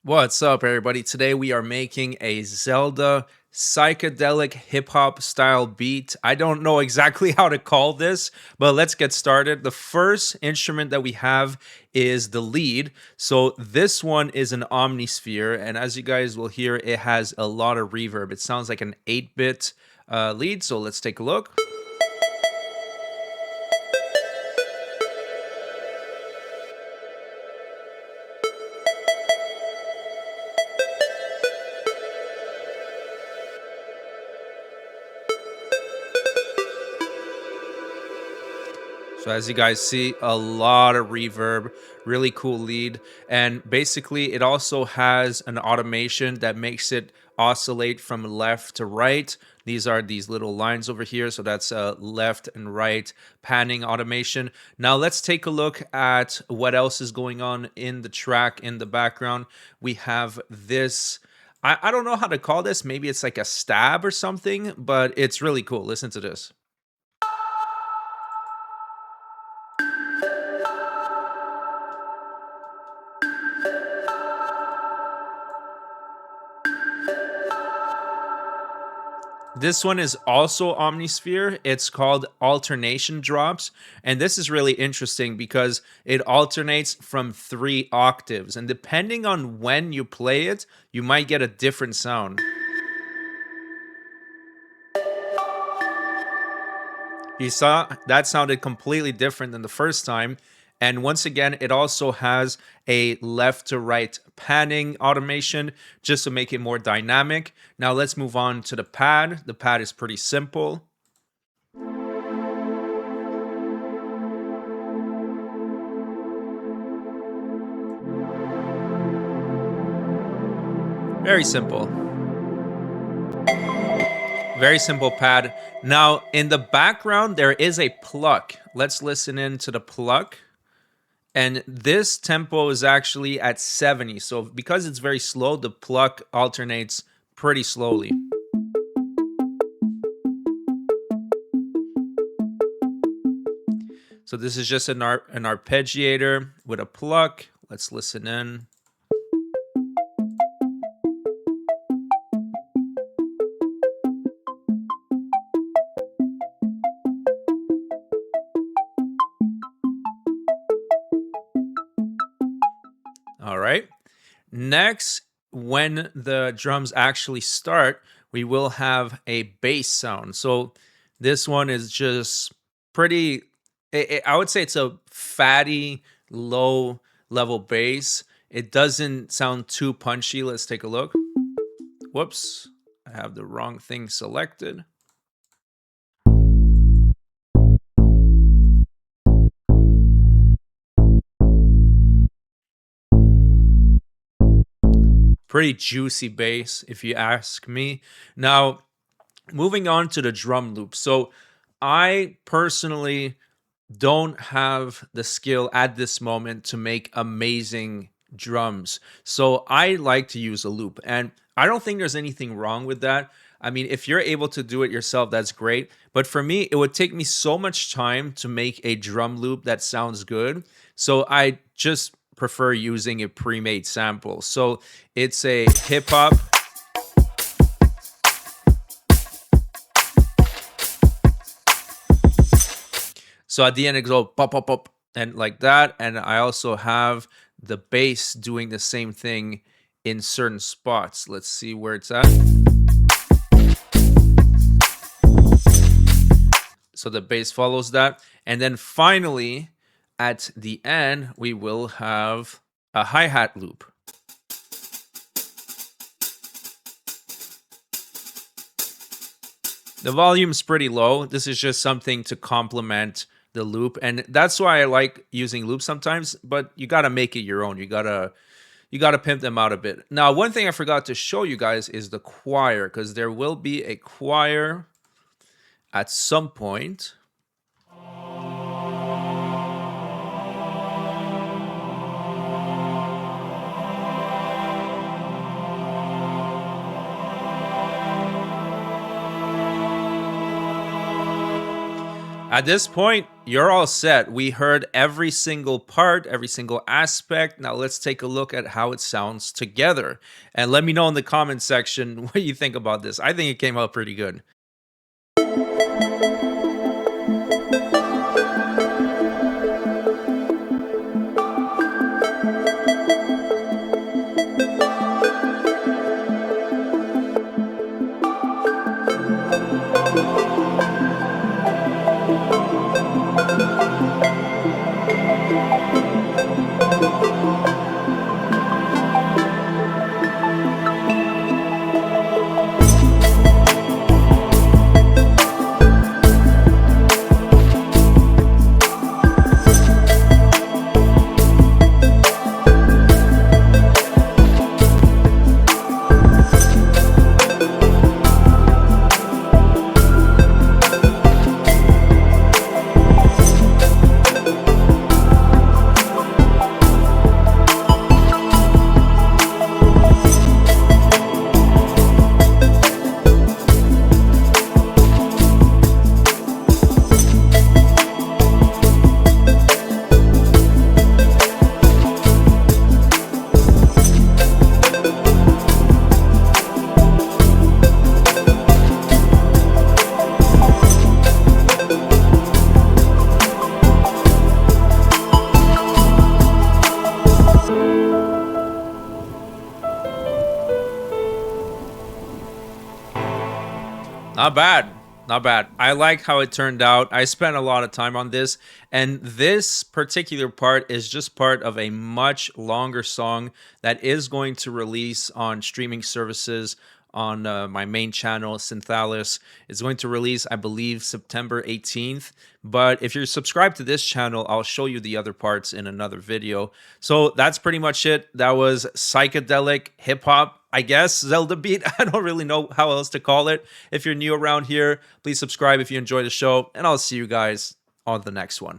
What's up, everybody? Today we are making a Zelda psychedelic hip hop style beat. I don't know exactly how to call this, but let's get started. The first instrument that we have is the lead. So this one is an omnisphere, and as you guys will hear, it has a lot of reverb. It sounds like an 8-bit lead. So let's take a look. So as you guys see, a lot of reverb, really cool lead. And basically it also has an automation that makes it oscillate from left to right. These are these little lines over here. So that's a left and right panning automation. Now let's take a look at what else is going on in the track in the background. We have this, I don't know how to call this. Maybe it's like a stab or something, but it's really cool. Listen to this. This one is also Omnisphere. It's called alternation drops. And this is really interesting because it alternates from 3 octaves. And depending on when you play it, you might get a different sound. You saw that sounded completely different than the first time. And once again, it also has a left to right panning automation just to make it more dynamic. Now let's move on to the pad. The pad is pretty simple. Very simple. Very simple pad. Now, in the background, there is a pluck. Let's listen in to the pluck. And this tempo is actually at 70. So because it's very slow, the pluck alternates pretty slowly. So this is just an arpeggiator with a pluck. Let's listen in. All right. Next, when the drums actually start, we will have a bass sound. So this one is just pretty, I would say it's a fatty, low level bass. It doesn't sound too punchy. Let's take a look. Whoops, I have the wrong thing selected. Pretty juicy bass, if you ask me. Now, moving on to the drum loop. So I personally don't have the skill at this moment to make amazing drums. So I like to use a loop. And I don't think there's anything wrong with that. I mean, if you're able to do it yourself, that's great. But for me, it would take me so much time to make a drum loop that sounds good. So I just prefer using a pre-made sample. So it's a hip hop. So at the end, it goes pop, pop, pop, and like that. And I also have the bass doing the same thing in certain spots. Let's see where it's at. So the bass follows that. And then finally, at the end, we will have a hi-hat loop. The volume's pretty low. This is just something to complement the loop. And that's why I like using loops sometimes, but you got to make it your own. You got to pimp them out a bit. Now, one thing I forgot to show you guys is the choir, because there will be a choir at some point. At this point, you're all set. We heard every single part, every single aspect. Now let's take a look at how it sounds together. And let me know in the comment section what you think about this. I think it came out pretty good. Not bad. Not bad. I like how it turned out. I spent a lot of time on this, and this particular part is just part of a much longer song that is going to release on streaming services on my main channel, Synthalis. It's going to release, I believe, September 18th. But if you're subscribed to this channel, I'll show you the other parts in another video. So that's pretty much it. That was psychedelic hip hop. I guess Zelda beat. I don't really know how else to call it. If you're new around here, please subscribe if you enjoy the show, and I'll see you guys on the next one.